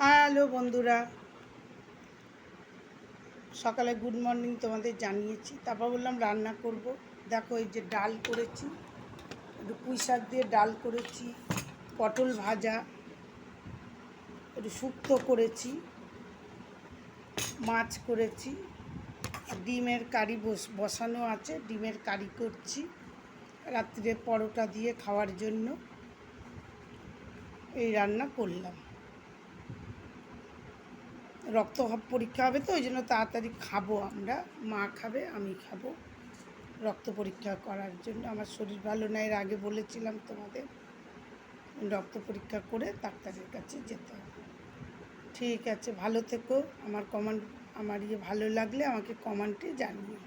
Hello বন্ধুরা, সকালে good morning তোমাদের জানিয়েছি। তারপর বললাম রান্না করব। দেখো এই যে ডাল করেছি, একটু পুঁই শাক দিয়ে ডাল করেছি, পটল ভাজা, একটু শুক্তো করেছি, মাছ করেছি, ডিমের কারি বসানো আছে, ডিমের কারি করছি রাত্রে পরোটা দিয়ে খাওয়ার জন্য। এই রান্না করলাম। রক্ত পরীক্ষা হবে তো ওই জন্য তাড়াতাড়ি খাবো আমরা, মা খাবে আমি খাবো। রক্ত পরীক্ষা করার জন্য আমার শরীর ভালো না, এর আগে বলেছিলাম তোমাদের। রক্ত পরীক্ষা করে ডাক্তারের কাছে যেতে হবে। ঠিক আছে, ভালো থেকো। আমার ভালো লাগলে আমাকে কমেন্টে জানিও।